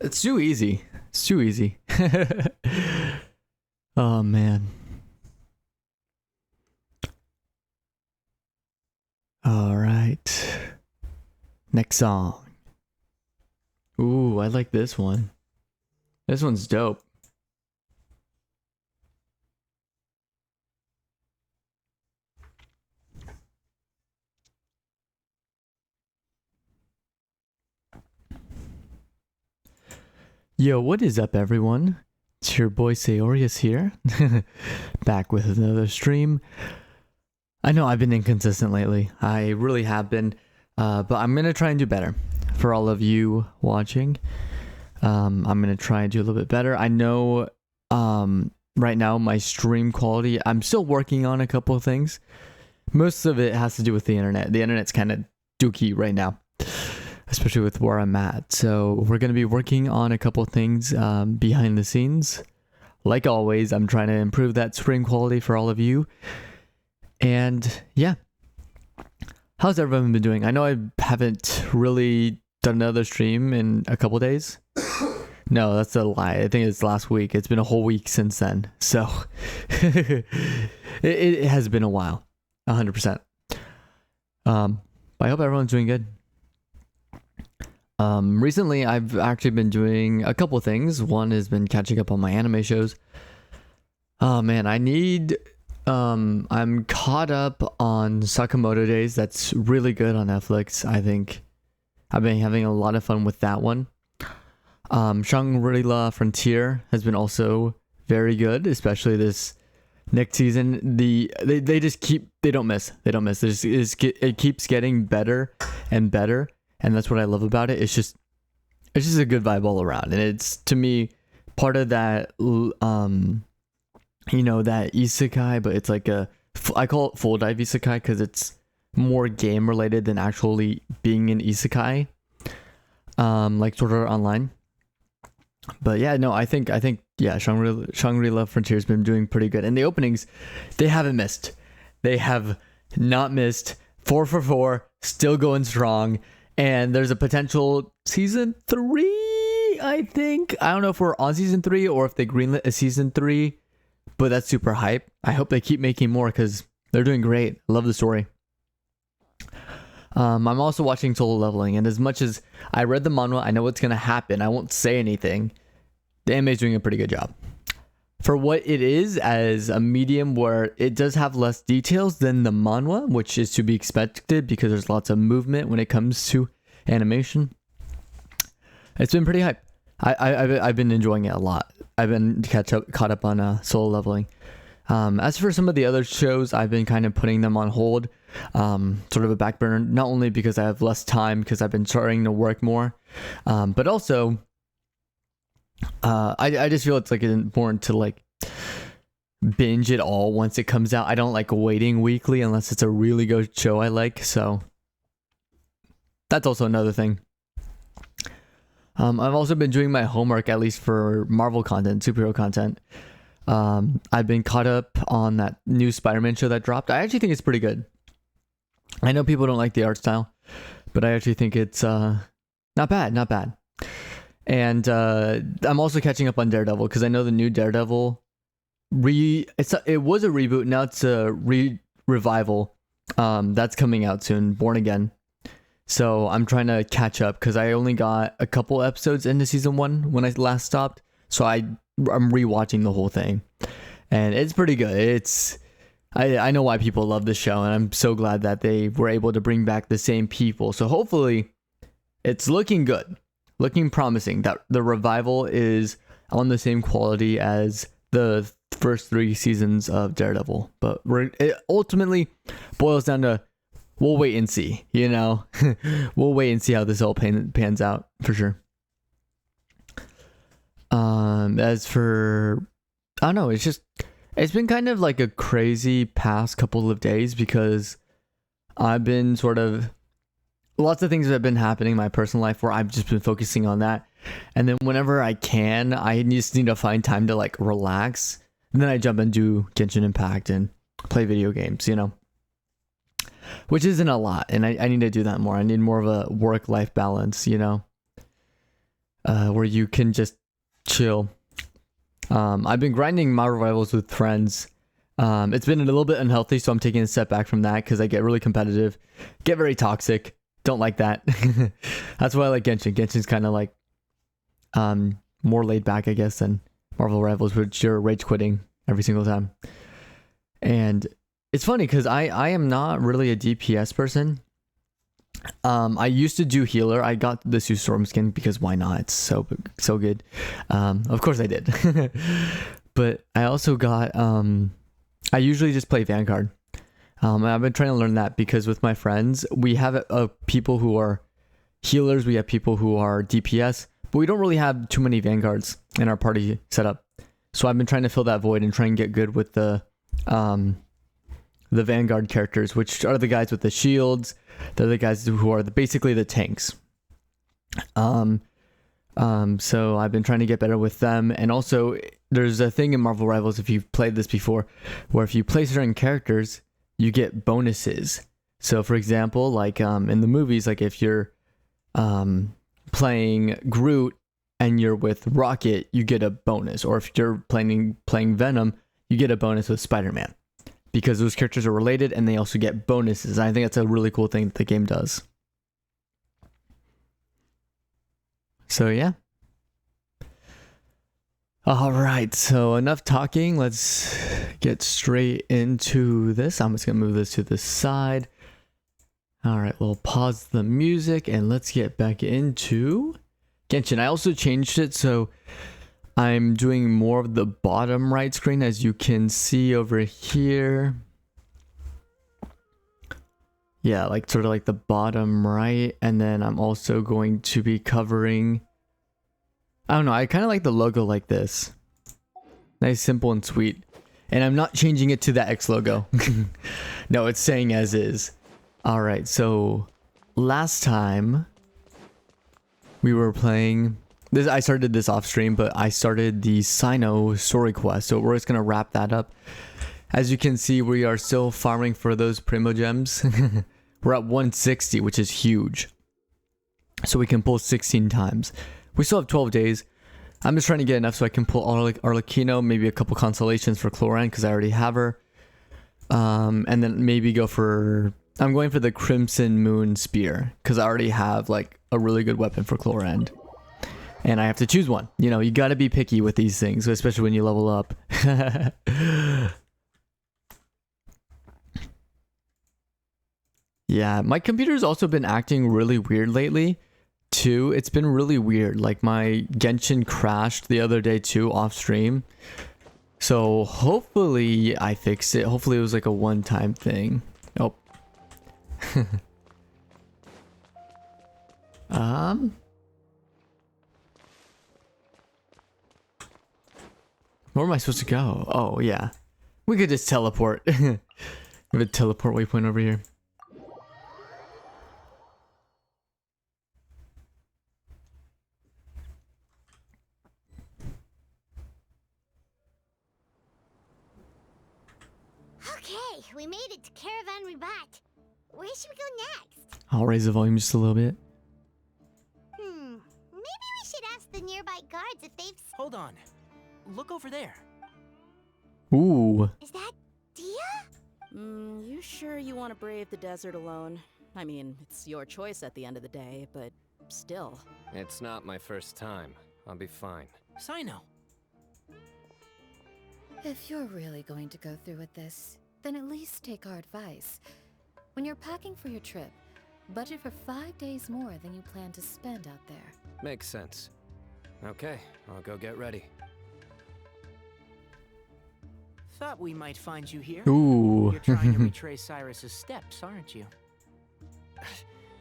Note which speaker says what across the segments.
Speaker 1: It's too easy. It's too easy. Oh man. All right. Next song. Ooh, I like this one. This one's dope. Yo, what is up, everyone? It's your boy Sayorius here, back with another stream. I know I've been inconsistent lately. I really have been, but I'm gonna try and do better for all of you watching. I'm gonna try and do a little bit better. I know, right now my stream quality. I'm still working on a couple of things. Most of it has to do with the internet. The internet's kind of dookie right now, especially with where I'm at. So we're going to be working on a couple things behind the scenes. Like always, I'm trying to improve that stream quality for all of you. And yeah, how's everyone been doing? I know I haven't really done another stream in a couple days. No, that's a lie. I think it's last week. It's been a whole week since then. So it has been a while, 100%. I hope everyone's doing good. Recently I've actually been doing a couple things. One has been catching up on my anime shows. Oh man, I'm caught up on Sakamoto Days. That's really good on Netflix. I think I've been having a lot of fun with that one. Shangri-La Frontier has been also very good, especially this next season. They don't miss. It keeps getting better and better. And that's what I love about it. It's just a good vibe all around. And it's, to me, part of that, that isekai, but it's like I call it full dive isekai because it's more game related than actually being an isekai, like Sword Art Online. But yeah, no, I think Shangri-La Frontier's been doing pretty good. And the openings, they haven't missed. They have not missed. 4 for 4, still going strong. And there's a potential season 3, I think. I don't know if we're on season 3 or if they greenlit a season 3, but that's super hype. I hope they keep making more because they're doing great. I love the story. I'm also watching Solo Leveling, and as much as I read the manhwa, I know what's going to happen. I won't say anything. The anime is doing a pretty good job. For what it is, as a medium where it does have less details than the manhwa, which is to be expected because there's lots of movement when it comes to animation. It's been pretty hype. I've been enjoying it a lot. I've been caught up on Solo Leveling. As for some of the other shows, I've been kind of putting them on hold, sort of a back burner, not only because I have less time because I've been starting to work more, but also I just feel it's like important to like binge it all once it comes out. I don't like waiting weekly unless it's a really good show I like, so that's also another thing. I've also been doing my homework, at least for Marvel content, superhero content. I've been caught up on that new Spider-Man show that dropped. I actually think it's pretty good. I know people don't like the art style, but I actually think it's not bad. And I'm also catching up on Daredevil because I know the new Daredevil it was a reboot, now it's a revival. That's coming out soon, Born Again. So I'm trying to catch up because I only got a couple episodes into season 1 when I last stopped. So I'm rewatching the whole thing, and it's pretty good. I know why people love this show, and I'm so glad that they were able to bring back the same people. So hopefully it's looking good, looking promising that the revival is on the same quality as the first 3 seasons of Daredevil. But it ultimately boils down to, we'll wait and see, we'll wait and see how this all pans out for sure. As for, I don't know, it's been kind of like a crazy past couple of days because I've been lots of things have been happening in my personal life where I've just been focusing on that. And then whenever I can, I just need to find time to like relax. And then I jump and do Genshin Impact and play video games, which isn't a lot. And I need to do that more. I need more of a work-life balance, where you can just chill. I've been grinding Marvel Rivals with friends. It's been a little bit unhealthy, so I'm taking a step back from that because I get really competitive, get very toxic. Don't like that. That's why I like Genshin. Genshin's kind of like more laid back, I guess, than Marvel Rivals, which you're rage quitting every single time. And it's funny because I am not really a DPS person. I used to do healer. I got the Sue Storm skin because why not? It's so good. Of course I did. But I also got I usually just play Vanguard. I've been trying to learn that because with my friends, we have people who are healers, we have people who are DPS, but we don't really have too many Vanguards in our party setup. So I've been trying to fill that void and try and get good with the Vanguard characters, which are the guys with the shields. They're the guys who are basically the tanks. So I've been trying to get better with them. And also, there's a thing in Marvel Rivals, if you've played this before, where if you play certain characters, you get bonuses. So for example, like in the movies, like if you're playing Groot and you're with Rocket, you get a bonus. Or if you're playing Venom, you get a bonus with Spider-Man. Because those characters are related and they also get bonuses. I think that's a really cool thing that the game does. So yeah. All right, so enough talking. Let's get straight into this. I'm just gonna move this to the side. All right, we'll pause the music and let's get back into Genshin. I also changed it so I'm doing more of the bottom right screen, as you can see over here. Yeah, like sort of like the bottom right. And then I'm also going to be covering, I don't know, I kind of like the logo like this. Nice, simple, and sweet. And I'm not changing it to that X logo. No, it's staying as is. All right, so last time we were playing this, I started this off stream, but I started the Cyno story quest. So we're just gonna wrap that up. As you can see, we are still farming for those Primo Gems. We're at 160, which is huge. So we can pull 16 times. We still have 12 days. I'm just trying to get enough so I can pull Arlecchino, maybe a couple constellations for Chlorine because I already have her. And then maybe go for, I'm going for the Crimson Moon Spear because I already have like a really good weapon for Chlorine. And I have to choose one. You know, you got to be picky with these things, especially when you level up. Yeah, my computer's also been acting really weird lately, too. It's been really weird. Like, my Genshin crashed the other day, too, off stream. So, hopefully I fixed it. Hopefully it was like a one-time thing. Oh. Where am I supposed to go? Oh, yeah. We could just teleport. We have a teleport waypoint over here.
Speaker 2: Okay, we made it to Caravan Rite. Where should we go next?
Speaker 1: I'll raise the volume just a little bit.
Speaker 2: Maybe we should ask the nearby guards if they've...
Speaker 3: Hold on. Look over there.
Speaker 1: Ooh.
Speaker 2: Is that Dia?
Speaker 4: You sure you want to brave the desert alone? I mean, it's your choice at the end of the day, but still.
Speaker 5: It's not my first time. I'll be fine.
Speaker 3: Cyno.
Speaker 6: If you're really going to go through with this, then at least take our advice. When you're packing for your trip, budget for 5 days more than you plan to spend out there.
Speaker 5: Makes sense. Okay, I'll go get ready.
Speaker 3: Thought we might find you here.
Speaker 1: Ooh.
Speaker 3: You're trying to retrace Cyrus's steps, aren't you?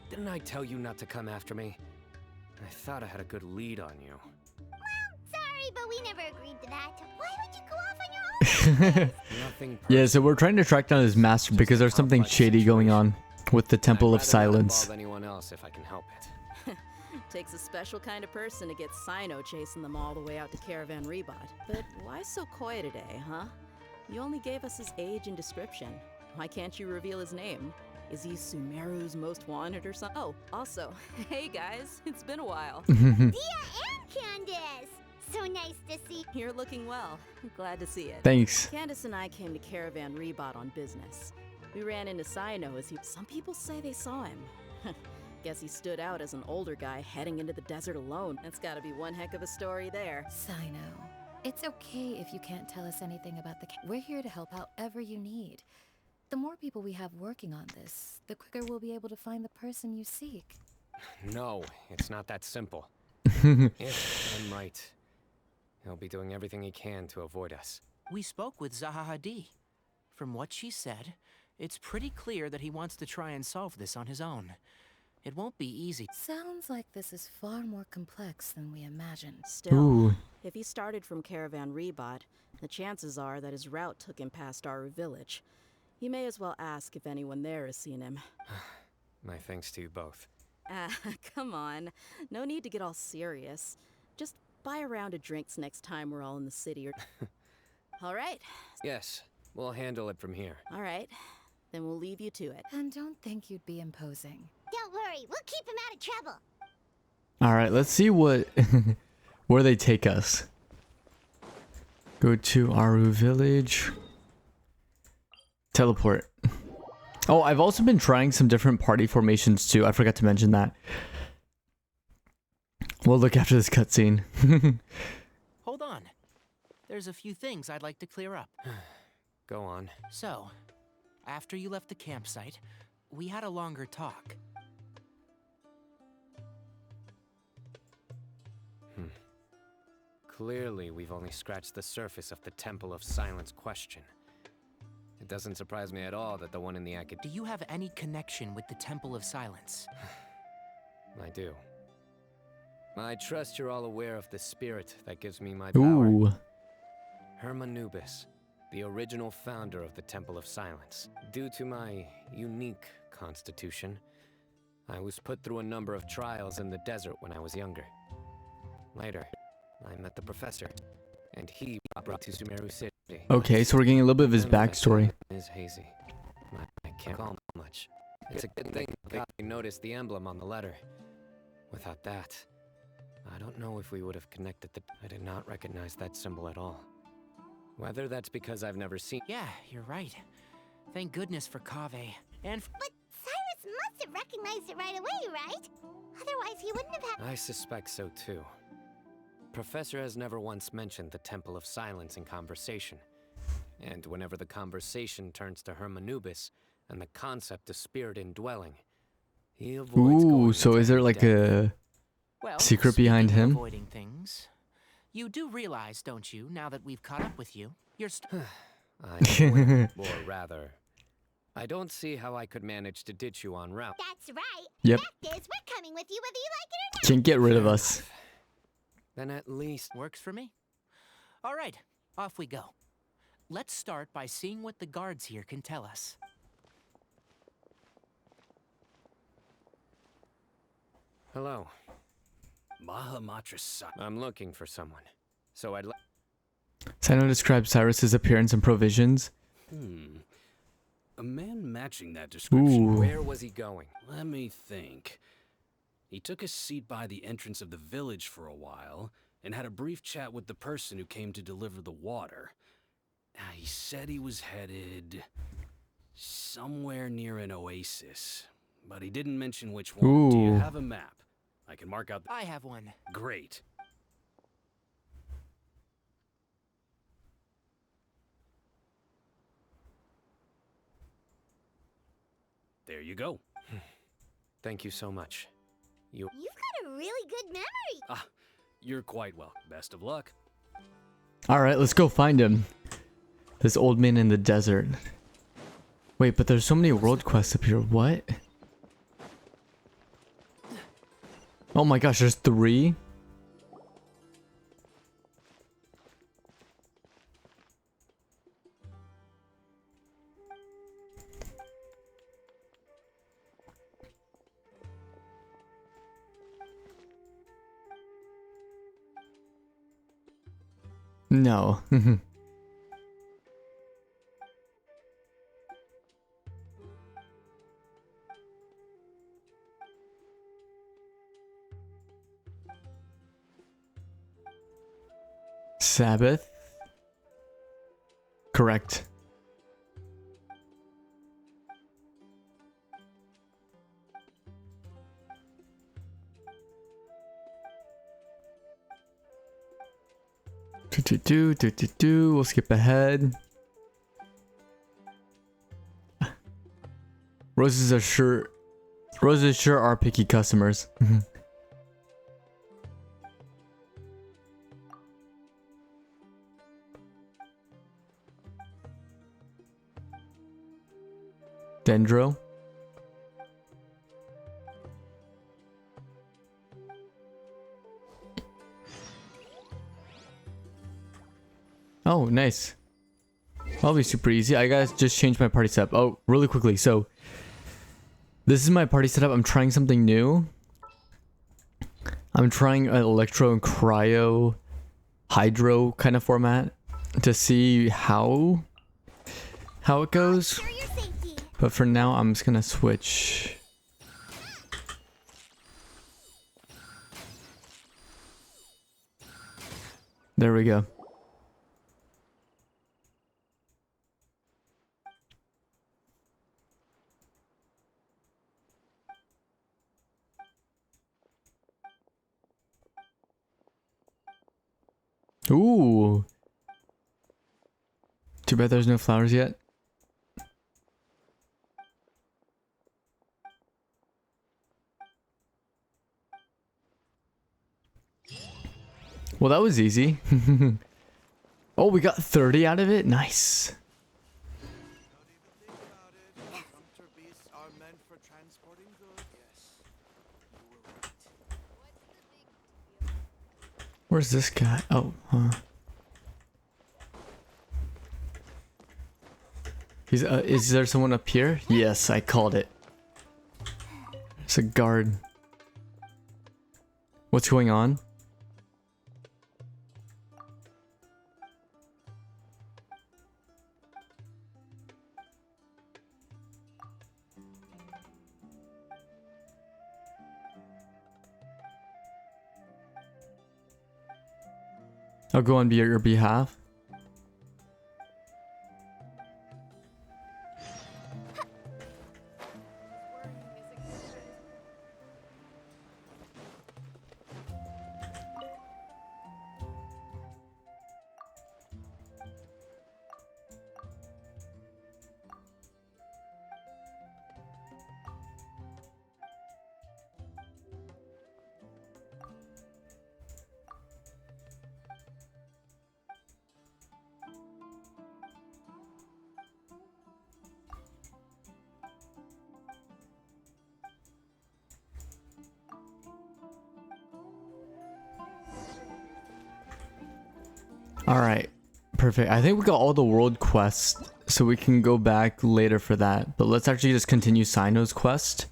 Speaker 5: Didn't I tell you not to come after me? I thought I had a good lead on you.
Speaker 2: Well, sorry, but we never agreed to that. Why would you go off on your own?
Speaker 5: Nothing
Speaker 1: Yeah, so we're trying to track down his master because there's something shady going on with the Temple of Silence.
Speaker 5: Anyone else if I can help it.
Speaker 4: Takes a special kind of person to get Cyno chasing them all the way out to Caravan Rite. But why so coy today, huh? You only gave us his age and description. Why can't you reveal his name? Is he Sumeru's most wanted or something? Oh, also, hey guys, it's been a while.
Speaker 2: Dia and Candace! So nice to see.
Speaker 4: You're looking well. Glad to see it.
Speaker 1: Thanks.
Speaker 4: Candace and I came to Caravan Rebot on business. We ran into Cyno as he. Some people say they saw him. Guess he stood out as an older guy heading into the desert alone. That's gotta be one heck of a story there.
Speaker 6: Cyno, it's okay if you can't tell us anything about the. We're here to help however you need. The more people we have working on this, the quicker we'll be able to find the person you seek.
Speaker 5: No, it's not that simple. If I'm right, he'll be doing everything he can to avoid us.
Speaker 3: We spoke with Zaha Hadid. From what she said, it's pretty clear that he wants to try and solve this on his own. It won't be easy.
Speaker 6: Sounds like this is far more complex than we imagined.
Speaker 4: Still,
Speaker 1: Ooh.
Speaker 4: if he started from Caravan Rebot, the chances are that his route took him past our village. You may as well ask if anyone there has seen him.
Speaker 5: My thanks to you both.
Speaker 4: Ah, come on. No need to get all serious. Just buy a round of drinks next time we're all in the city or... All right.
Speaker 5: Yes, we'll handle it from here.
Speaker 4: All right. Then we'll leave you to it.
Speaker 6: And don't think you'd be imposing.
Speaker 2: Don't worry, we'll keep him out of trouble.
Speaker 1: All right, let's see what where they take us. Go to Aru village. Teleport. Oh, I've also been trying some different party formations too. I forgot to mention that. We'll look after this cutscene.
Speaker 3: Hold on. There's a few things I'd like to clear up.
Speaker 5: Go on.
Speaker 3: So, after you left the campsite, we had a longer talk.
Speaker 5: Clearly, we've only scratched the surface of the Temple of Silence question. It doesn't surprise me at all that the one in the academy...
Speaker 3: Do you have any connection with the Temple of Silence?
Speaker 5: I do. I trust you're all aware of the spirit that gives me my power.
Speaker 1: Ooh.
Speaker 5: Hermanubis, the original founder of the Temple of Silence. Due to my unique constitution, I was put through a number of trials in the desert when I was younger. Later, I met the professor, and he brought to Sumeru City.
Speaker 1: Okay, so we're getting a little bit of his backstory.
Speaker 5: Is hazy. I can't call much. It's a good thing that I noticed the emblem on the letter. Without that, I don't know if we would have connected the... I did not recognize that symbol at all. Whether that's because I've never seen...
Speaker 3: Yeah, you're right. Thank goodness for Kaveh. And
Speaker 2: But Cyrus must have recognized it right away, right? Otherwise, he wouldn't have had.
Speaker 5: I suspect so too. Professor has never once mentioned the Temple of Silence in conversation. And whenever the conversation turns to Hermanubis and the concept of spirit indwelling, he avoids
Speaker 1: Ooh,
Speaker 5: going
Speaker 1: so
Speaker 5: into
Speaker 1: is there
Speaker 5: any
Speaker 1: like
Speaker 5: depth.
Speaker 3: well,
Speaker 1: secret behind
Speaker 3: speaking of
Speaker 1: him?
Speaker 3: avoiding things, you do realize, don't you, now that we've caught up with you, you're
Speaker 5: I will, or rather, I don't see how I could manage to ditch you en route.
Speaker 2: That's right.
Speaker 1: Yep.
Speaker 2: Fact is, we're coming with you whether you like it or not.
Speaker 1: Can't get rid of us.
Speaker 5: Then at least...
Speaker 3: Works for me. All right, off we go. Let's start by seeing what the guards here can tell us.
Speaker 5: Hello.
Speaker 7: Mahamatra.
Speaker 5: I'm looking for someone. So I'd like...
Speaker 1: Cyno describes Cyrus's appearance and provisions.
Speaker 7: A man matching that description.
Speaker 1: Ooh.
Speaker 5: Where was he going?
Speaker 7: Let me think. He took a seat by the entrance of the village for a while and had a brief chat with the person who came to deliver the water. He said he was headed somewhere near an oasis, but he didn't mention which one. Do you
Speaker 1: Ooh.
Speaker 7: have a map? I can mark out the...
Speaker 3: I have one.
Speaker 7: Great. There you go.
Speaker 5: Thank you so much.
Speaker 2: You've got a really good memory.
Speaker 7: You're quite welcome. Best of luck.
Speaker 1: All right, let's go find him. This old man in the desert. Wait, but there's so many world quests up here. What? Oh my gosh, there's 3? No. Sabbath. Correct. We'll skip ahead. Roses sure are picky customers. Dendro. Oh, nice. That'll be super easy. I gotta just change my party setup. Oh, really quickly. So, this is my party setup. I'm trying something new. I'm trying an electro and cryo hydro kind of format to see how it goes.
Speaker 2: For your safety.
Speaker 1: But for now, I'm just gonna switch. There we go. Ooh. Too bad there's no flowers yet. Well, that was easy. Oh, we got 30 out of it? Nice. Where's this guy? Oh, huh. Is there someone up here? Yes, I called it. It's a guard. What's going on? I'll go on your behalf. Alright, perfect. I think we got all the world quests, so we can go back later for that. But let's actually just continue Cyno's quest.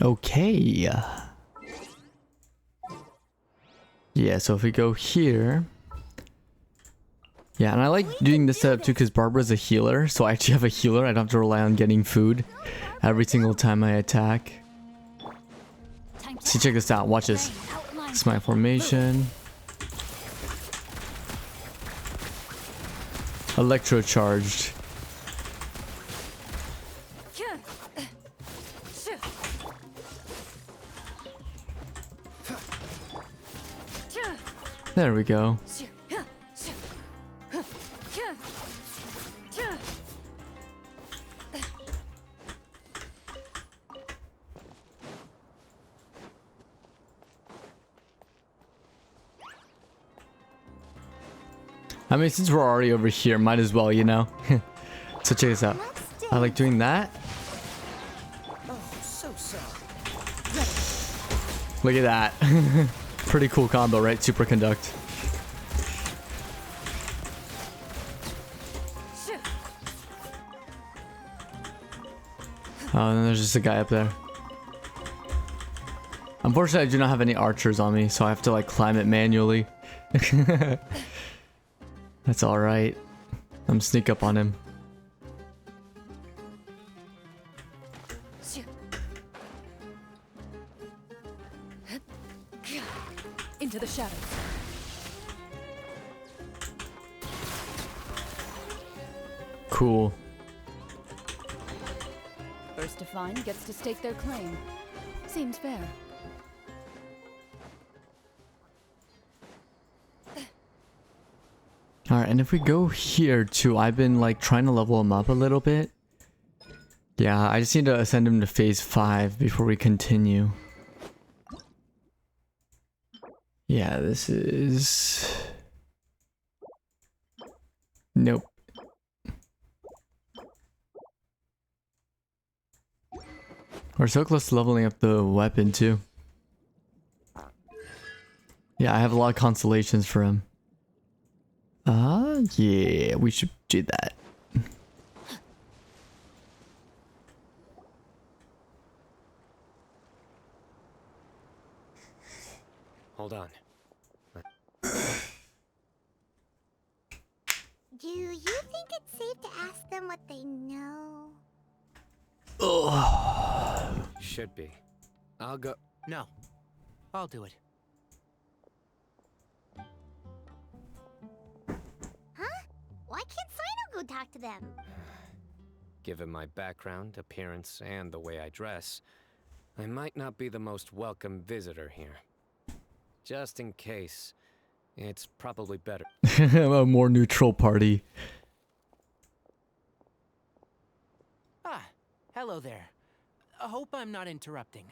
Speaker 1: Okay. Yeah, so if we go here... Yeah, and I like doing this setup too because Barbara's a healer, so I actually have a healer. I don't have to rely on getting food every single time I attack. See, check this out. Watch this. This is my formation. Electro charged. There we go. I mean, since we're already over here, might as well, you know? So check this out. I like doing that. Look at that. Pretty cool combo, right? Superconduct. Oh, and then there's just a guy up there. Unfortunately, I do not have any archers on me, so I have to like climb it manually. That's alright. I'm sneak up on him.
Speaker 8: into the shadows.
Speaker 1: Cool.
Speaker 8: First to find gets to stake their claim. Seems fair.
Speaker 1: Alright, and if we go here too, I've been like trying to level him up a little bit. Yeah, I just need to send him to phase 5 before we continue. Yeah, this is... Nope. We're so close to leveling up the weapon too. Yeah, I have a lot of constellations for him. Yeah, we should do that.
Speaker 5: Hold on.
Speaker 2: Do you think it's safe to ask them what they know?
Speaker 5: Should be. I'll go.
Speaker 3: No, I'll do it.
Speaker 2: Huh? Why can't Cyno go talk to them?
Speaker 5: Given my background, appearance, and the way I dress, I might not be the most welcome visitor here. Just in case, it's probably better.
Speaker 1: A more neutral party.
Speaker 3: Ah, hello there. I hope I'm not interrupting.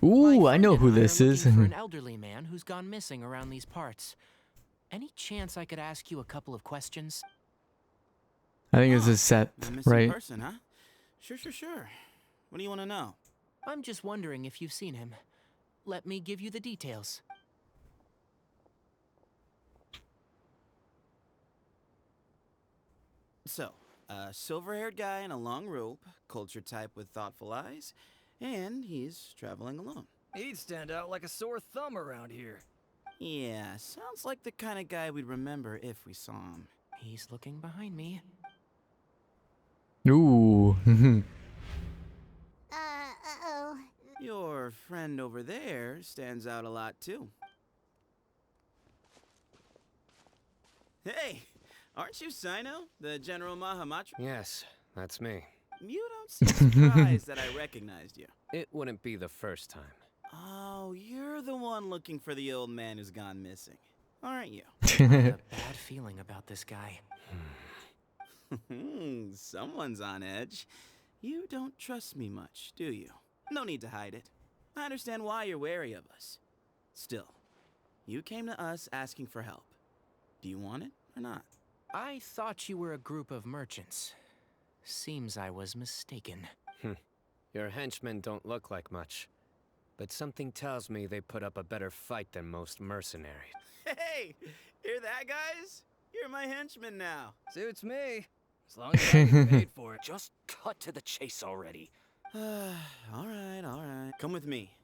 Speaker 1: Ooh,
Speaker 3: My
Speaker 1: I know
Speaker 3: friend
Speaker 1: who
Speaker 3: and I are
Speaker 1: this is.
Speaker 3: looking for an elderly man who's gone missing around these parts. Any chance I could ask you a couple of questions?
Speaker 1: I think it's a set,
Speaker 9: A missing
Speaker 1: right?
Speaker 9: person, huh? Sure. What do you want to know?
Speaker 3: I'm just wondering if you've seen him. Let me give you the details.
Speaker 9: So, a silver-haired guy in a long robe, culture type with thoughtful eyes, and he's traveling alone.
Speaker 10: He'd stand out like a sore thumb around here.
Speaker 9: Yeah, sounds like the kind of guy we'd remember if we saw him.
Speaker 3: He's looking behind me.
Speaker 1: Ooh.
Speaker 2: Uh-oh.
Speaker 9: Your friend over there stands out a lot, too. Hey, aren't you Cyno, the General Mahamatra?
Speaker 5: Yes, that's me.
Speaker 9: You don't seem surprised that I recognized you.
Speaker 5: It wouldn't be the first time.
Speaker 9: Oh, you're the one looking for the old man who's gone missing, aren't you?
Speaker 3: I have a bad feeling about this guy.
Speaker 9: Someone's on edge. You don't trust me much, do you? No need to hide it. I understand why you're wary of us. Still, you came to us asking for help. Do you want it or not?
Speaker 3: I thought you were a group of merchants. Seems I was mistaken.
Speaker 5: Your henchmen don't look like much, but something tells me they put up a better fight than most mercenaries.
Speaker 9: Hey, hear that, guys? You're my henchman now.
Speaker 10: Suits me. As long as I get paid for it.
Speaker 7: Just cut to the chase already.
Speaker 9: All right. Come with me.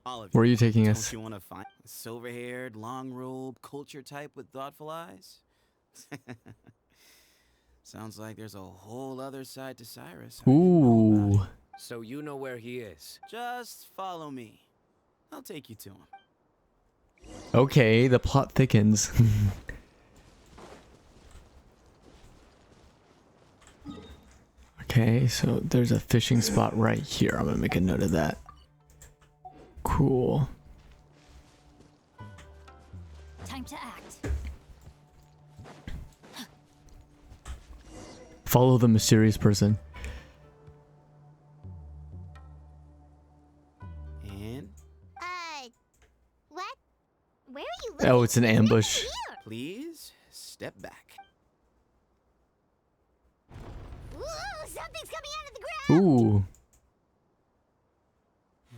Speaker 9: All of you.
Speaker 1: Where are you taking
Speaker 9: Don't
Speaker 1: us?
Speaker 9: you want to find a silver-haired, long robe, culture type with thoughtful eyes? Sounds like there's a whole other side to Cyrus. I didn't know about
Speaker 1: Ooh.
Speaker 9: it.
Speaker 5: So you know where he is.
Speaker 9: Just follow me. I'll take you to him.
Speaker 1: Okay, the plot thickens. Okay, so there's a fishing spot right here. I'm gonna make a note of that. Cool.
Speaker 2: Time to act.
Speaker 1: Follow the mysterious person.
Speaker 9: And
Speaker 2: What? Where are you looking?
Speaker 1: Oh, it's an ambush.
Speaker 2: Here.
Speaker 9: please step back.
Speaker 2: Ooh, something's coming out of the ground.
Speaker 1: Ooh.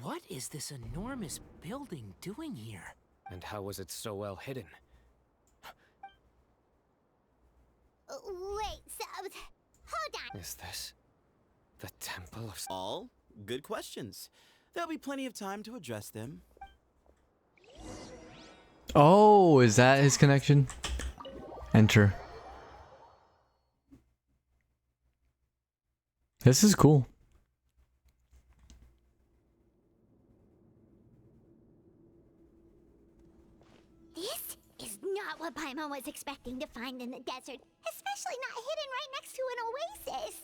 Speaker 3: What is this enormous building doing here?
Speaker 5: And how was it so well hidden?
Speaker 2: Wait, so, hold on.
Speaker 5: Is this the Temple of...
Speaker 9: All good questions. There'll be plenty of time to address them.
Speaker 1: Oh, is that his connection? Enter. This is cool.
Speaker 2: what Paimon was expecting to find in the desert, especially not hidden right next to an oasis.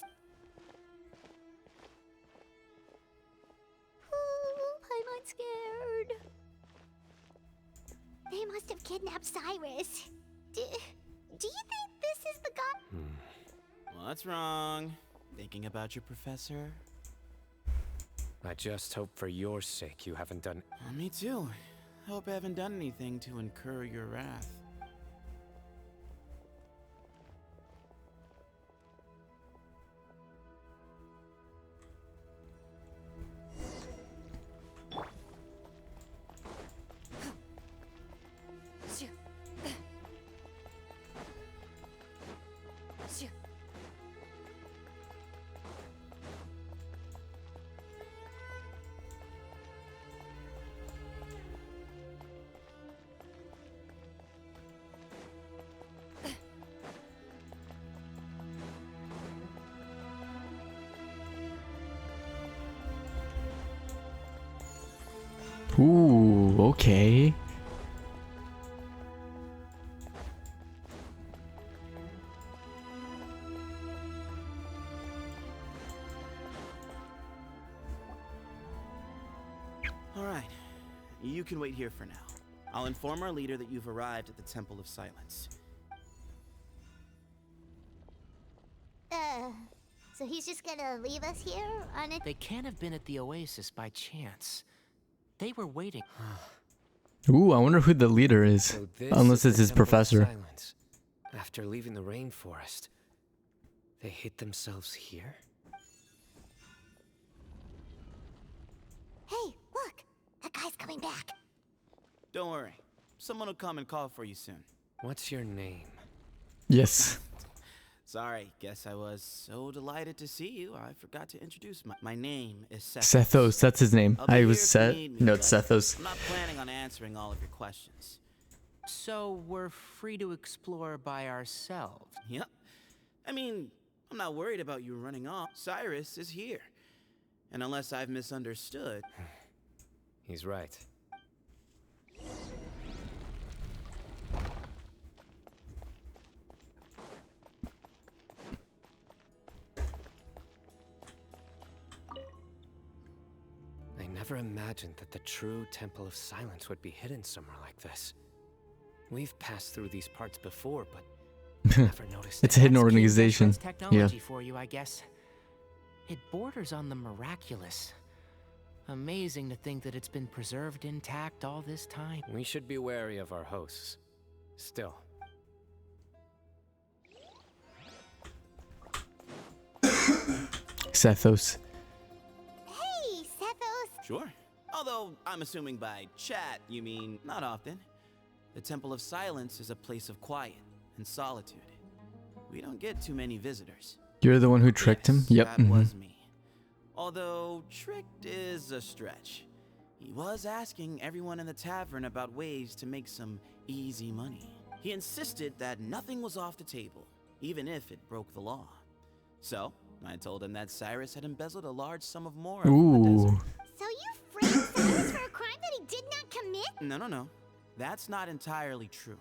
Speaker 2: Ooh, Paimon's scared. They must have kidnapped Cyrus. Do you think this is the god?
Speaker 9: What's wrong? Thinking about your professor?
Speaker 5: I just hope for your sake you haven't done.
Speaker 9: Me too. I hope I haven't done anything to incur your wrath.
Speaker 1: Ooh, okay.
Speaker 9: All right. You can wait here for now. I'll inform our leader that you've arrived at the Temple of Silence.
Speaker 2: So he's just gonna leave us here on it?
Speaker 3: They can't have been at the oasis by chance. They were waiting.
Speaker 1: Ooh, I wonder who the leader is.
Speaker 5: So this
Speaker 1: Unless
Speaker 5: is
Speaker 1: it's
Speaker 5: the
Speaker 1: his
Speaker 5: Temple of
Speaker 1: professor.
Speaker 5: Silence. After leaving the rainforest, they hid themselves here?
Speaker 2: Hey, look! That guy's coming back.
Speaker 9: Don't worry. Someone will come and call for you soon.
Speaker 5: What's your name?
Speaker 1: Yes.
Speaker 9: Sorry, guess I was so delighted to see you, I forgot to introduce my name is Sethos.
Speaker 1: Sethos, that's his name.
Speaker 9: I'll be
Speaker 1: I
Speaker 9: here
Speaker 1: was
Speaker 9: if you
Speaker 1: Seth.
Speaker 9: need me,
Speaker 1: No,
Speaker 9: but
Speaker 1: it's Sethos.
Speaker 9: I'm not planning on answering all of your questions.
Speaker 3: So we're free to explore by ourselves.
Speaker 9: Yep. I mean, I'm not worried about you running off. Cyrus is here. And unless I've misunderstood...
Speaker 5: He's right. I never imagined that the true Temple of Silence would be hidden somewhere like this. We've passed through these parts before, but never noticed
Speaker 1: It's
Speaker 5: it.
Speaker 1: a hidden
Speaker 3: That's King
Speaker 1: organization.
Speaker 3: Deshret's technology for you, I guess. It borders on the miraculous. Amazing to think that it's been preserved intact all this time.
Speaker 5: We should be wary of our hosts. Still.
Speaker 1: Sethos.
Speaker 2: Hey, Sethos!
Speaker 9: Sure. Although, I'm assuming by chat, you mean not often. The Temple of Silence is a place of quiet and solitude. We don't get too many visitors.
Speaker 1: You're the one who tricked him?
Speaker 9: Yes,
Speaker 1: Yep.
Speaker 9: that
Speaker 1: mhm.
Speaker 9: was me. Although, tricked is a stretch. He was asking everyone in the tavern about ways to make some easy money. He insisted that nothing was off the table, even if it broke the law. So, I told him that Cyrus had embezzled a large sum of more from the desert.
Speaker 1: Ooh.
Speaker 2: So you framed Cyrus for a crime that he did not commit?
Speaker 9: No. That's not entirely true.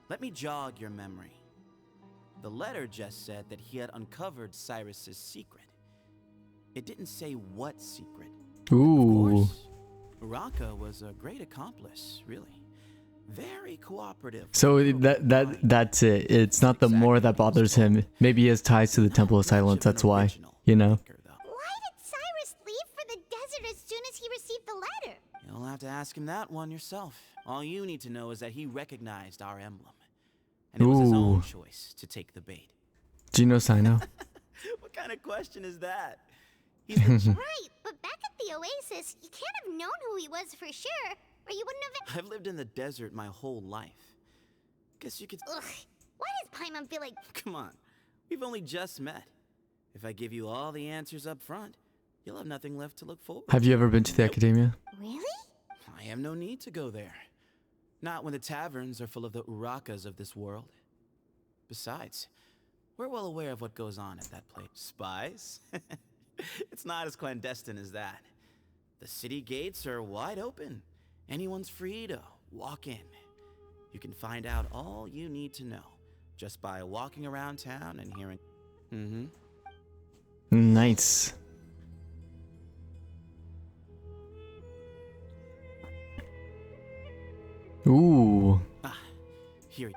Speaker 9: Let me jog your memory. The letter just said that he had uncovered Cyrus's secret. It didn't say what secret.
Speaker 1: Ooh.
Speaker 9: Of course, Raka was a great accomplice, really. Very cooperative.
Speaker 1: So that's it. It's not the more that bothers him. Maybe he has ties to the Temple of Silence, that's why. You know?
Speaker 2: Why did Cyrus leave for the desert as soon as he received the letter?
Speaker 9: You'll have to ask him that one yourself. All you need to know is that he recognized our emblem. And it was his own
Speaker 1: Ooh.
Speaker 9: choice to take the bait.
Speaker 1: Do you know Cyno?
Speaker 9: What kind of question is that? He's the
Speaker 2: Right, but back at the oasis, you can't have known who he was for sure, or you wouldn't have...
Speaker 9: I've lived in the desert my whole life. Guess you could...
Speaker 2: Ugh, why does Paimon feel like...
Speaker 9: Come on, we've only just met. If I give you all the answers up front, you'll have nothing left to look forward to.
Speaker 1: Have you ever been to the academia?
Speaker 2: Really?
Speaker 9: I have no need to go there. Not when the taverns are full of the Urakas of this world. Besides, we're well aware of what goes on at that place. Spies? It's not as clandestine as that. The city gates are wide open. Anyone's free to walk in. You can find out all you need to know just by walking around town and hearing.
Speaker 5: Mm-hmm.
Speaker 1: Nice. Ooh.
Speaker 9: Ah, here.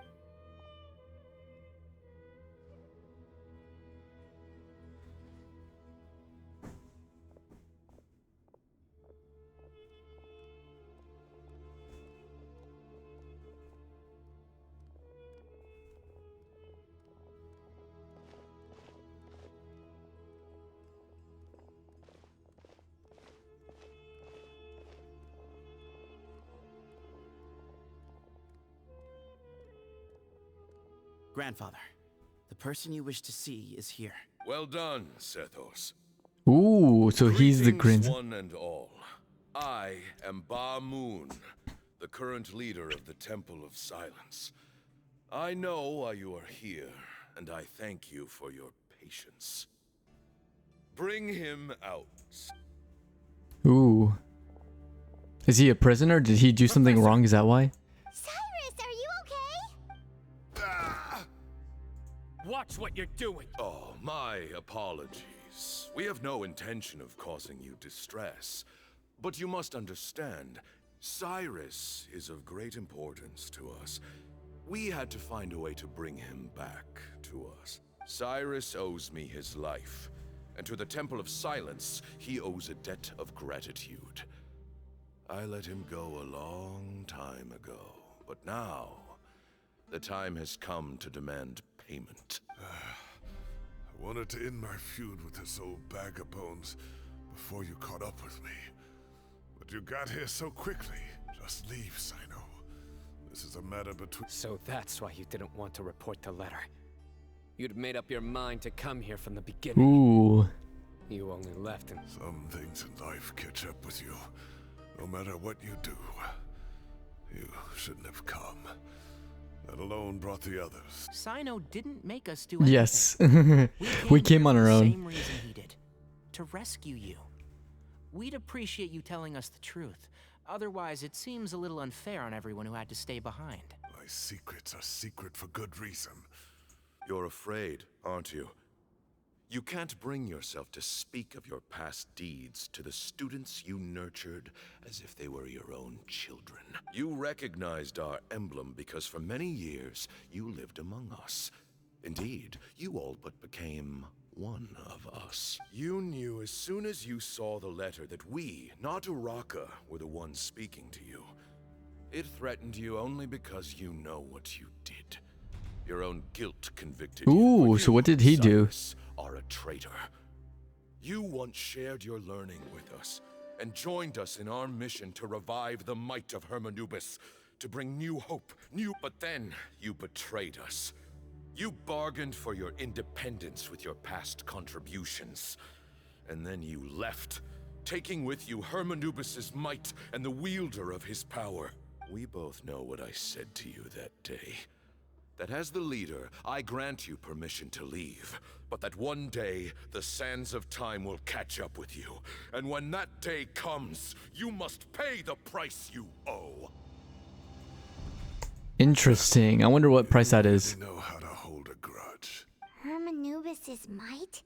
Speaker 9: Grandfather, the person you wish to see is here.
Speaker 11: Well done, Sethos.
Speaker 1: Ooh, so he's the
Speaker 11: Greetings,
Speaker 1: grandson.
Speaker 11: one and all. I am Ba Moon, the current leader of the Temple of Silence. I know why you are here, and I thank you for your patience. Bring him out.
Speaker 1: Ooh. Is he a prisoner? Did he do something wrong? Is that why?
Speaker 2: Cyrus, are you okay?
Speaker 3: Watch what you're doing.
Speaker 11: Oh, my apologies. We have no intention of causing you distress. But you must understand, Cyrus is of great importance to us. We had to find a way to bring him back to us. Cyrus owes me his life, and to the Temple of Silence, he owes a debt of gratitude. I let him go a long time ago, but now, the time has come to demand payment.
Speaker 12: I wanted to end my feud with this old bag of bones before you caught up with me. But you got here so quickly. Just leave, Cyno. This is a matter between...
Speaker 5: So that's why you didn't want to report the letter. You'd made up your mind to come here from the beginning.
Speaker 1: Ooh.
Speaker 5: You only left and...
Speaker 12: Some things in life catch up with you. No matter what you do. You shouldn't have come. That alone brought the others.
Speaker 3: Cyno didn't make us do anything.
Speaker 1: Yes. We came
Speaker 3: here
Speaker 1: on
Speaker 3: for
Speaker 1: our
Speaker 3: the
Speaker 1: own.
Speaker 3: Same reason he did. To rescue you. We'd appreciate you telling us the truth. Otherwise, it seems a little unfair on everyone who had to stay behind.
Speaker 12: My secrets are secret for good reason.
Speaker 11: You're afraid, aren't you? You can't bring yourself to speak of your past deeds to the students you nurtured as if they were your own children. You recognized our emblem because for many years you lived among us. Indeed, you all but became one of us. You knew as soon as you saw the letter that we, not Uraka, were the ones speaking to you. It threatened you only because you know what you did. Your own guilt convicted you.
Speaker 1: Ooh,
Speaker 11: but
Speaker 1: so
Speaker 11: you,
Speaker 1: what did he do?
Speaker 11: Cyrus, are a traitor. You once shared your learning with us and joined us in our mission to revive the might of Hermanubis, to bring new hope, but then you betrayed us. You bargained for your independence with your past contributions, and then you left, taking with you Hermanubis' might and the wielder of his power. We both know what I said to you that day. That as the leader, I grant you permission to leave, but that one day, the sands of time will catch up with you. And when that day comes, you must pay the price you owe.
Speaker 1: Interesting. I wonder what price that is.
Speaker 12: You know how to hold a grudge.
Speaker 2: Hermanubis' might?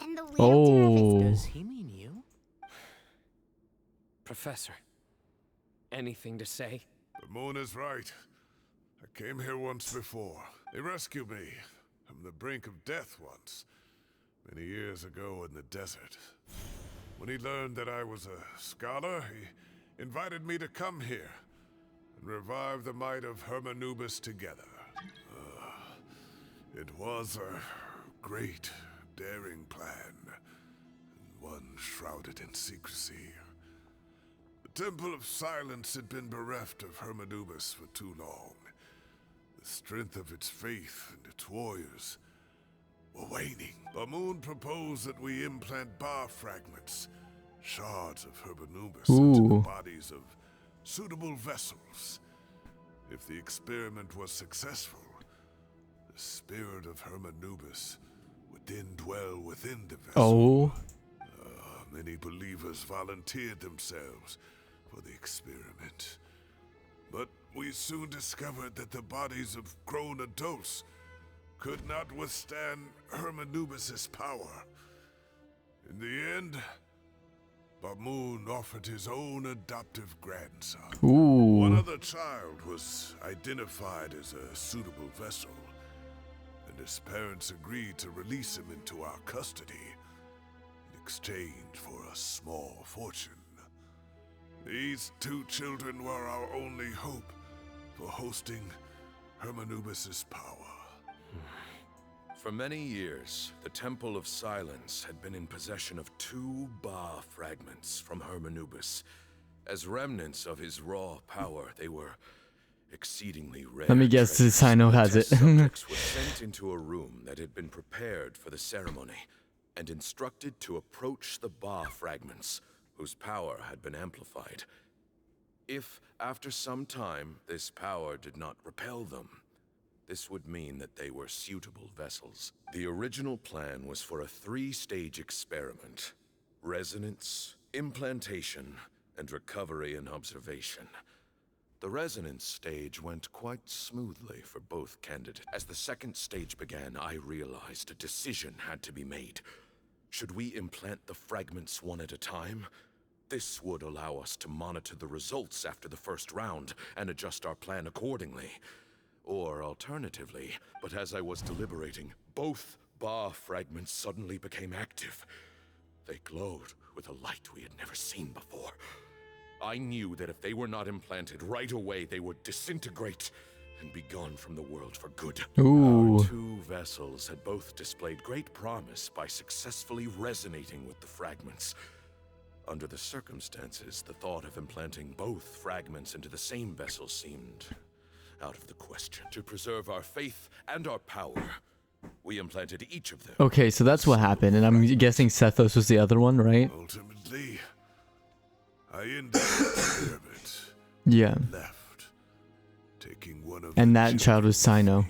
Speaker 2: And the wielder of his...
Speaker 1: Oh.
Speaker 3: Does he mean you?
Speaker 5: Professor, anything to say?
Speaker 12: The moon is right. I came here once before. They rescued me from the brink of death once, many years ago in the desert. When he learned that I was a scholar, he invited me to come here and revive the might of Hermanubis together. It was a great, daring plan, and one shrouded in secrecy. The Temple of Silence had been bereft of Hermanubis for too long. The strength of its faith and its warriors were waning. Bamoon proposed that we implant bar fragments, shards of Hermanubis, into the bodies of suitable vessels. If the experiment was successful, the spirit of Hermanubis would then dwell within the vessel. Many believers volunteered themselves for the experiment. But we soon discovered that the bodies of grown adults could not withstand Hermanubis' power. In the end, Bamoon offered his own adoptive grandson.
Speaker 1: Ooh.
Speaker 12: One other child was identified as a suitable vessel, and his parents agreed to release him into our custody in exchange for a small fortune. These two children were our only hope for hosting Hermanubis' power.
Speaker 11: For many years, the Temple of Silence had been in possession of 2 Ba fragments from Hermanubis. As remnants of his raw power, they were exceedingly rare.
Speaker 1: Let me guess,
Speaker 11: treasures.
Speaker 1: Cyno has
Speaker 11: Test
Speaker 1: it.
Speaker 11: subjects were sent into a room that had been prepared for the ceremony and instructed to approach the Ba fragments, whose power had been amplified. If, after some time, this power did not repel them, this would mean that they were suitable vessels. The original plan was for a 3-stage experiment: resonance, implantation, and recovery and observation. The resonance stage went quite smoothly for both candidates. As the second stage began, I realized a decision had to be made. Should we implant the fragments one at a time? This would allow us to monitor the results after the first round and adjust our plan accordingly. Or alternatively, but as I was deliberating, both Ba fragments suddenly became active. They glowed with a light we had never seen before. I knew that if they were not implanted right away, they would disintegrate and be gone from the world for good.
Speaker 1: Ooh.
Speaker 11: Our 2 vessels had both displayed great promise by successfully resonating with the fragments. Under the circumstances, the thought of implanting both fragments into the same vessel seemed out of the question. To preserve our faith and our power, we implanted each of them.
Speaker 1: Okay, so that's what happened, and I'm guessing Sethos was the other one, right?
Speaker 12: Ultimately, I ended the experiment.
Speaker 1: Yeah.
Speaker 12: Left, taking one of
Speaker 1: And
Speaker 12: the
Speaker 1: that child was Cyno.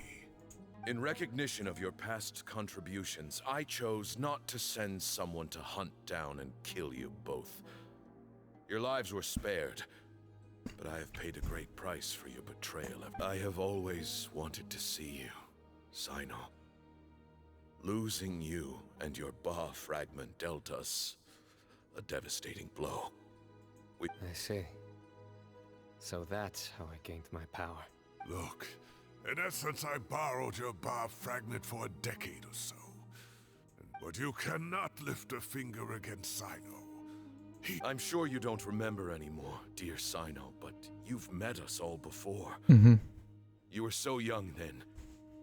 Speaker 11: In recognition of your past contributions, I chose not to send someone to hunt down and kill you both. Your lives were spared, but I have paid a great price for your betrayal. I have always wanted to see you, Cyno. Losing you and your Ba fragment dealt us a devastating blow.
Speaker 5: I see. So that's how I gained my power.
Speaker 12: Look, in essence, I borrowed your Ba fragment for a decade or so. But you cannot lift a finger against Cyno.
Speaker 11: I'm sure you don't remember anymore, dear Cyno, but you've met us all before.
Speaker 1: Mm-hmm.
Speaker 11: You were so young then,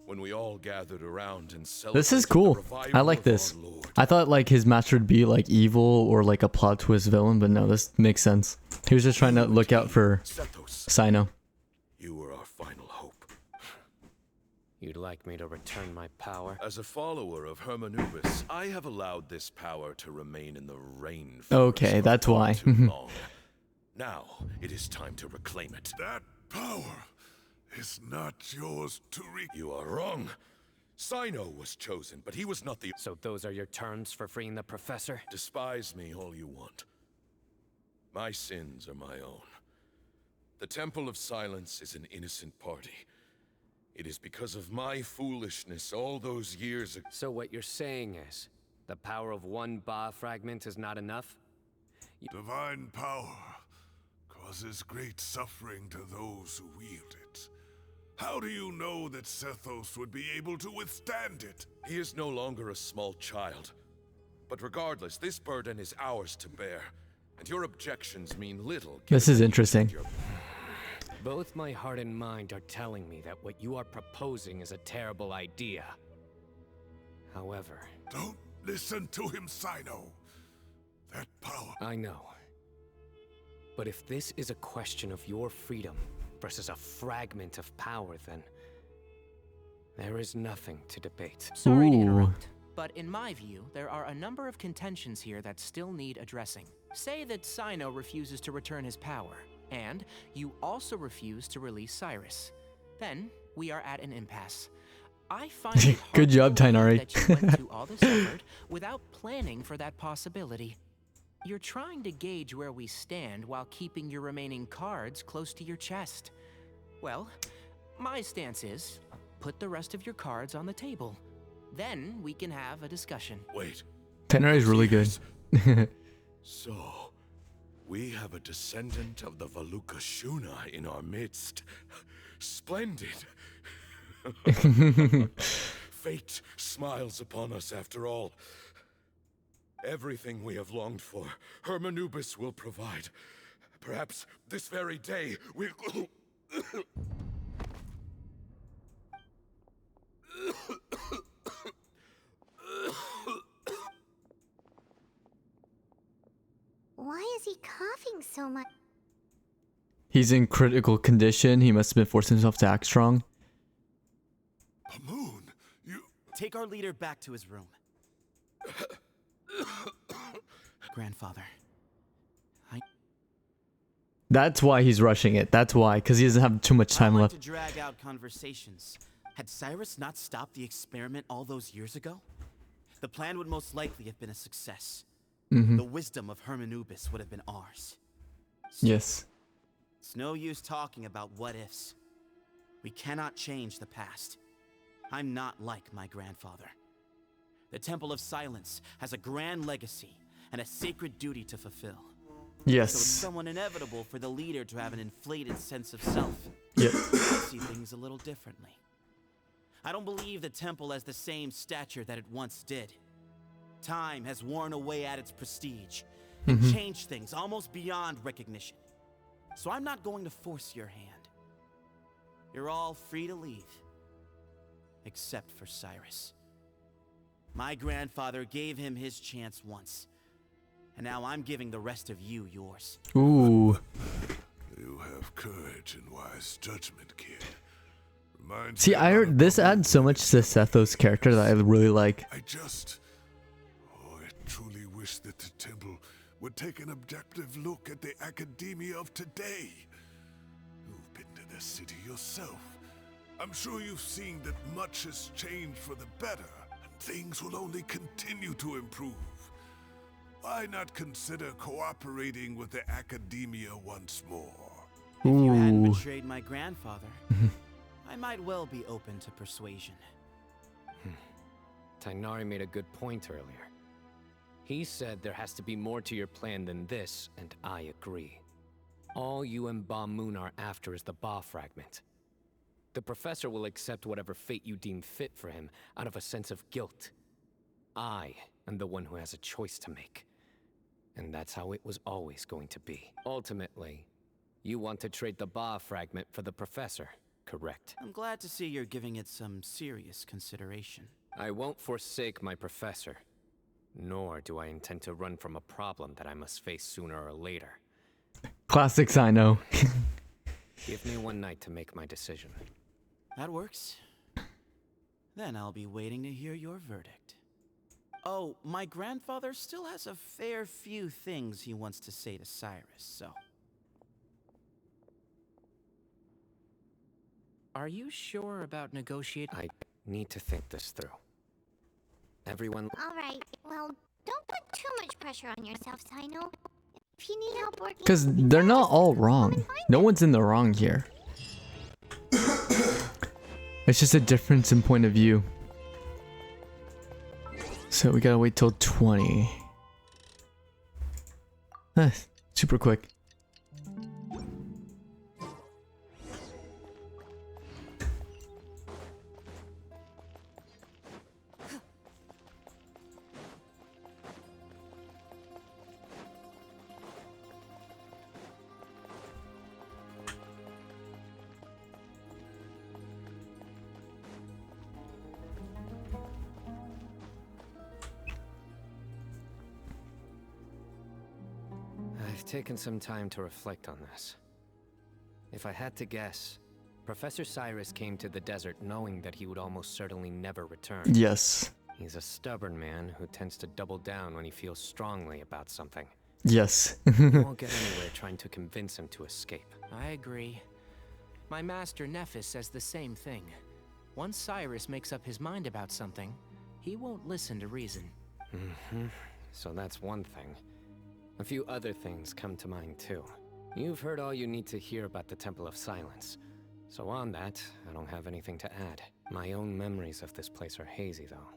Speaker 11: when we all gathered around and celebrated.
Speaker 1: This is cool.
Speaker 11: The revival
Speaker 1: I like
Speaker 11: of
Speaker 1: this.
Speaker 11: our Lord.
Speaker 1: I thought like his master would be like evil or like a plot twist villain, but no, this makes sense. He was just trying to look out for
Speaker 11: Sethos,
Speaker 1: Cyno.
Speaker 11: you were our final hope.
Speaker 5: You'd like me to return my power?
Speaker 11: As a follower of Hermanubis, I have allowed this power to remain in the rainforest.
Speaker 1: Okay,
Speaker 11: for
Speaker 1: that's
Speaker 11: far
Speaker 1: why.
Speaker 11: too long. Now it is time to reclaim it.
Speaker 12: That power is not yours to reach.
Speaker 11: You are wrong. Cyno was chosen, but he was not the.
Speaker 5: So those are your terms for freeing the professor?
Speaker 11: Despise me all you want. My sins are my own. The Temple of Silence is an innocent party. It is because of my foolishness all those years ago.
Speaker 5: So what you're saying is, the power of one Ba fragment is not enough?
Speaker 12: Divine power causes great suffering to those who wield it. How do you know that Sethos would be able to withstand it?
Speaker 11: He is no longer a small child. But regardless, this burden is ours to bear. And your objections mean little.
Speaker 1: This is interesting.
Speaker 5: Both my heart and mind are telling me that what you are proposing is a terrible idea. However...
Speaker 12: Don't listen to him, Cyno. That power...
Speaker 5: I know. But if this is a question of your freedom versus a fragment of power, then... there is nothing to debate.
Speaker 3: Sorry to
Speaker 1: Ooh.
Speaker 3: interrupt, but in my view, there are a number of contentions here that still need addressing. Say that Cyno refuses to return his power, and you also refuse to release Cyrus. Then we are at an impasse. I find it hard
Speaker 1: Good job,
Speaker 3: to believe
Speaker 1: Tainari.
Speaker 3: that you went to all this effort without planning for that possibility. You're trying to gauge where we stand while keeping your remaining cards close to your chest. Well, my stance is put the rest of your cards on the table. Then we can have a discussion.
Speaker 11: Wait.
Speaker 1: Tenor is really good.
Speaker 11: So, we have a descendant of the Valuka Shuna in our midst. Splendid. Fate smiles upon us after all. Everything we have longed for, Hermanubis will provide. Perhaps this very day we'll...
Speaker 2: Why is he coughing so much?
Speaker 1: He's in critical condition. He must have been forcing himself to act strong.
Speaker 12: Pamoon, you...
Speaker 9: Take our leader back to his room. Grandfather.
Speaker 1: That's why he's rushing it. That's why, because he doesn't have too much time left.
Speaker 9: To drag out conversations. Had Cyrus not stopped the experiment all those years ago, the plan would most likely have been a success. The wisdom of Hermanubis would have been ours.
Speaker 1: Yes.
Speaker 9: It's no use talking about what ifs. We cannot change the past. I'm not like my grandfather. The Temple of Silence has a grand legacy and a sacred duty to fulfill.
Speaker 1: Yes.
Speaker 9: So it's somewhat inevitable for the leader to have an inflated sense of self.
Speaker 1: Yep.
Speaker 9: I see things a little differently. I don't believe the temple has the same stature that it once did. Time has worn away at its prestige and changed things almost beyond recognition. So I'm not going to force your hand. You're all free to leave. Except for Cyrus. My grandfather gave him his chance once. And now I'm giving the rest of you yours.
Speaker 1: Ooh.
Speaker 12: You have courage and wise judgment, kid. Reminds
Speaker 1: See,
Speaker 12: me
Speaker 1: I
Speaker 12: of
Speaker 1: heard this adds so much to Setho's character that I really like.
Speaker 12: I truly wish that the temple would take an objective look at the academia of today. You've been to the city yourself. I'm sure you've seen that much has changed for the better, and things will only continue to improve. Why not consider cooperating with the academia once more?
Speaker 9: If you hadn't betrayed my grandfather, I might well be open to persuasion.
Speaker 5: Tainari made a good point earlier. He said there has to be more to your plan than this, and I agree. All you and Ba Moon are after is the Ba fragment. The professor will accept whatever fate you deem fit for him out of a sense of guilt. I am the one who has a choice to make. And that's how it was always going to be. Ultimately, you want to trade the Ba fragment for the professor, correct?
Speaker 9: I'm glad to see you're giving it some serious consideration.
Speaker 5: I won't forsake my professor. Nor do I intend to run from a problem that I must face sooner or later.
Speaker 1: Classic Cyno.
Speaker 5: Give me one night to make my decision.
Speaker 9: That works. Then I'll be waiting to hear your verdict. Oh, my grandfather still has a fair few things he wants to say to Cyrus, so...
Speaker 3: Are you sure about negotiating?
Speaker 5: I need to think this through. Everyone...
Speaker 2: Alright, well, don't put too much pressure on yourself, Cyno. If you need help working...
Speaker 1: Because they're not all wrong. No one's in the wrong here. It's just a difference in point of view. So we gotta wait till 20. Super quick.
Speaker 5: I've taken some time to reflect on this. If I had to guess, Professor Cyrus came to the desert knowing that he would almost certainly never return.
Speaker 1: Yes.
Speaker 5: He's a stubborn man who tends to double down when he feels strongly about something.
Speaker 1: Yes.
Speaker 5: You won't get anywhere trying to convince him to escape.
Speaker 3: I agree. My master Nephis says the same thing. Once Cyrus makes up his mind about something, he won't listen to reason.
Speaker 5: So that's one thing. A few other things come to mind too. You've heard all you need to hear about the Temple of Silence. So on that, I don't have anything to add. My own memories of this place are hazy, though.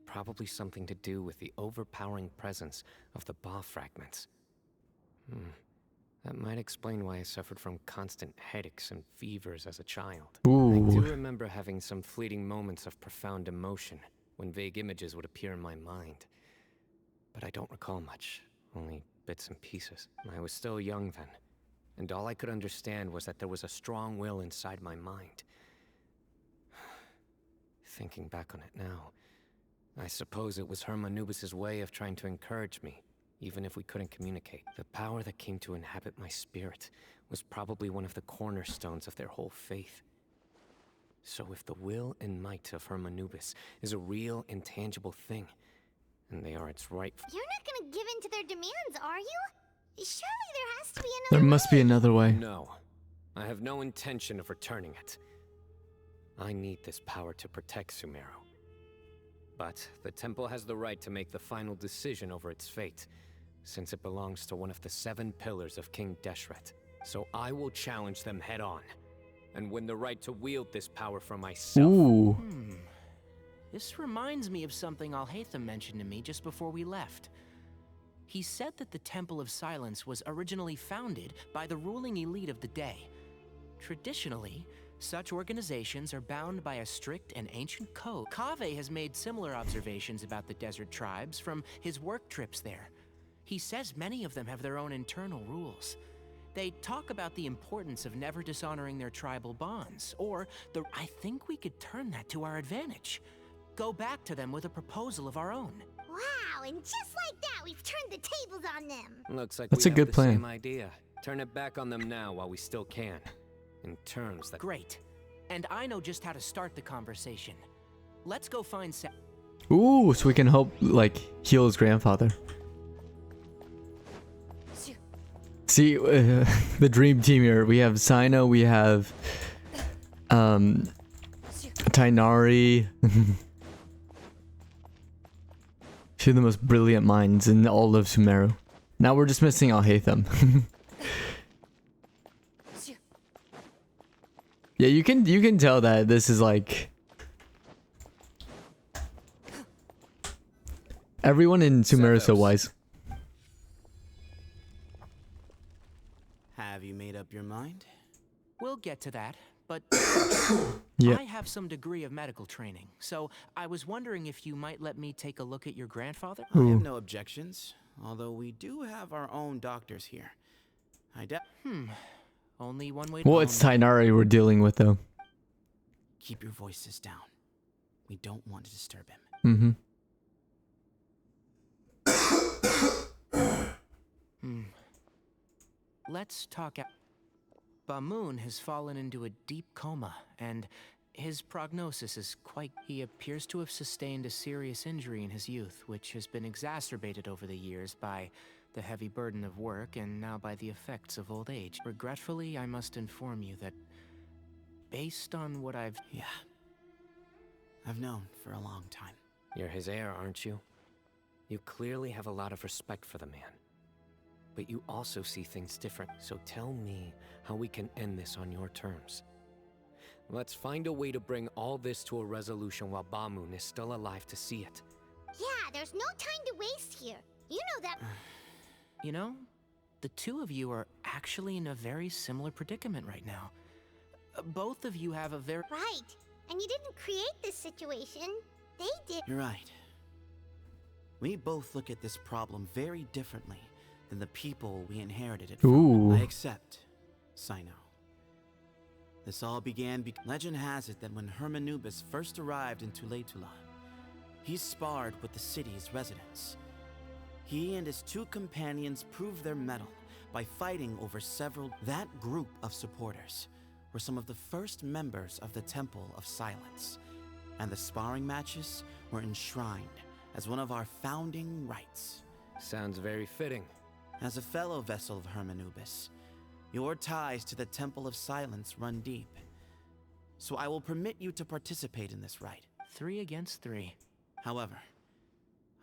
Speaker 5: Probably something to do with the overpowering presence of the Ba fragments. That might explain why I suffered from constant headaches and fevers as a child. I do
Speaker 1: Ooh.
Speaker 5: remember having some fleeting moments of profound emotion when vague images would appear in my mind. But I don't recall much, only bits and pieces. I was still young then, and all I could understand was that there was a strong will inside my mind. Thinking back on it now, I suppose it was Hermanubis' way of trying to encourage me, even if we couldn't communicate. The power that came to inhabit my spirit was probably one of the cornerstones of their whole faith. So if the will and might of Hermanubis is a real, intangible thing, and they are its right...
Speaker 2: You're not gonna give in to their demands, are you? Surely there has to be another
Speaker 1: There must be another way.
Speaker 5: No. I have no intention of returning it. I need this power to protect Sumeru. But the temple has the right to make the final decision over its fate, since it belongs to one of the 7 pillars of King Deshret. So I will challenge them head on, and win the right to wield this power for myself.
Speaker 1: Ooh.
Speaker 3: This reminds me of something Alhaitham mentioned to me just before we left. He said that the Temple of Silence was originally founded by the ruling elite of the day. Traditionally, such organizations are bound by a strict and ancient code. Kaveh has made similar observations about the desert tribes from his work trips there. He says many of them have their own internal rules. They talk about the importance of never dishonoring their tribal bonds, or I think we could turn that to our advantage. Go back to them with a proposal of our own.
Speaker 2: Wow, and just like that, we've turned the tables on them.
Speaker 5: Looks like
Speaker 1: That's
Speaker 5: we
Speaker 1: a
Speaker 5: have
Speaker 1: good
Speaker 5: the
Speaker 1: plan.
Speaker 5: same idea. Turn it back on them now while we still can. In terms that...
Speaker 3: Great. And I know just how to start the conversation. Let's go find
Speaker 1: Ooh, so we can help, like, heal his grandfather. See, the dream team here. We have Cyno, we have Tainari. Two of the most brilliant minds in all of Sumeru. Now we're just missing Alhaitham. Yeah, you can tell that this is like everyone in Sumeru is so wise.
Speaker 9: Have you made up your mind?
Speaker 3: We'll get to that, but
Speaker 1: Yeah.
Speaker 3: I have some degree of medical training, so I was wondering if you might let me take a look at your grandfather?
Speaker 9: I have no objections, although we do have our own doctors here.
Speaker 3: Only one way to
Speaker 1: Well,
Speaker 3: go
Speaker 1: it's
Speaker 3: now.
Speaker 1: Tainari we're dealing with though.
Speaker 9: Keep your voices down. We don't want to disturb him.
Speaker 3: Let's talk out. Bamoon has fallen into a deep coma, and his prognosis is quite... He appears to have sustained a serious injury in his youth, which has been exacerbated over the years by the heavy burden of work and now by the effects of old age. Regretfully, I must inform you that based on what I've...
Speaker 9: Yeah. I've known for a long time.
Speaker 5: You're his heir, aren't you? You clearly have a lot of respect for the man. But you also see things different, so tell me how we can end this on your terms. Let's find a way to bring all this to a resolution while Bamoon is still alive to see it.
Speaker 2: Yeah, there's no time to waste here. You know that.
Speaker 3: You know, the two of you are actually in a very similar predicament right now. Both of you have a very...
Speaker 2: Right. And you didn't create this situation. They did.
Speaker 9: You're right. We both look at this problem very differently than the people we inherited it from.
Speaker 1: Ooh.
Speaker 9: I accept, Cyno. This all began legend has it that when Hermanubis first arrived in Tuletula, he sparred with the city's residents. He and his 2 companions proved their mettle by fighting over several... That group of supporters were some of the first members of the Temple of Silence, and the sparring matches were enshrined as one of our founding rites.
Speaker 5: Sounds very fitting.
Speaker 9: As a fellow vessel of Hermanubis, your ties to the Temple of Silence run deep. So I will permit you to participate in this rite.
Speaker 3: 3 against 3.
Speaker 9: However,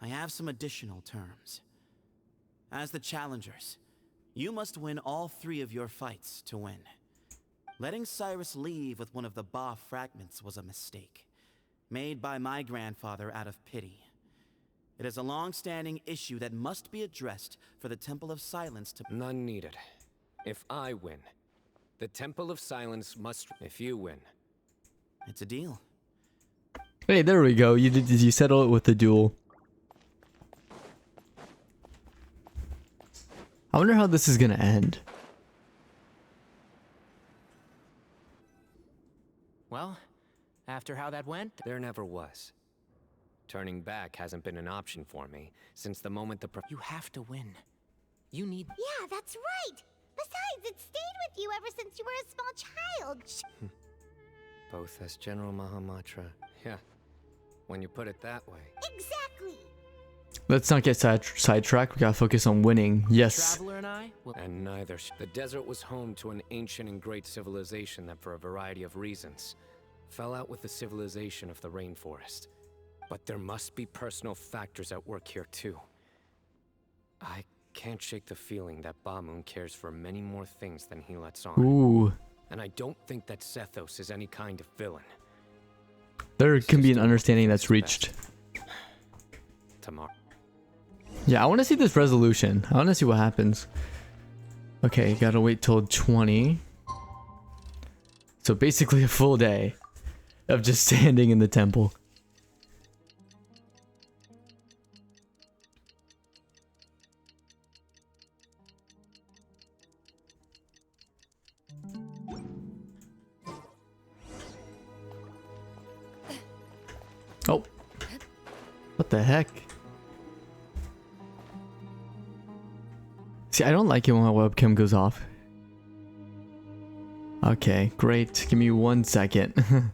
Speaker 9: I have some additional terms. As the challengers, you must win all 3 of your fights to win. Letting Cyrus leave with one of the Ba fragments was a mistake, made by my grandfather out of pity. It is a long-standing issue that must be addressed for the Temple of Silence to—
Speaker 5: None needed. If I win, the Temple of Silence must— If you win.
Speaker 9: It's a deal.
Speaker 1: Hey, there we go. You settle it with the duel. I wonder how this is gonna end.
Speaker 3: Well, after how that went,
Speaker 5: There never was. Turning back hasn't been an option for me since the moment
Speaker 3: you have to win. You need—
Speaker 2: Yeah, that's right. Besides, it stayed with you ever since you were a small child.
Speaker 5: Both as General Mahamatra. Yeah, when you put it that way.
Speaker 2: Exactly.
Speaker 1: Let's not get sidetracked. We gotta focus on winning. Yes.
Speaker 3: Traveler and I will—
Speaker 5: And neither. The desert was home to an ancient and great civilization that, for a variety of reasons, fell out with the civilization of the rainforest. But there must be personal factors at work here too. I can't shake the feeling that Bamoon cares for many more things than he lets on.
Speaker 1: Ooh.
Speaker 5: And I don't think that Sethos is any kind of villain.
Speaker 1: There can be an understanding that's reached.
Speaker 5: Tomorrow.
Speaker 1: Yeah, I want to see this resolution. I want to see what happens. Okay, gotta wait till 20. So basically a full day of just standing in the temple. Oh. What the heck? See, I don't like it when my webcam goes off. Okay, great. Give me 1 second.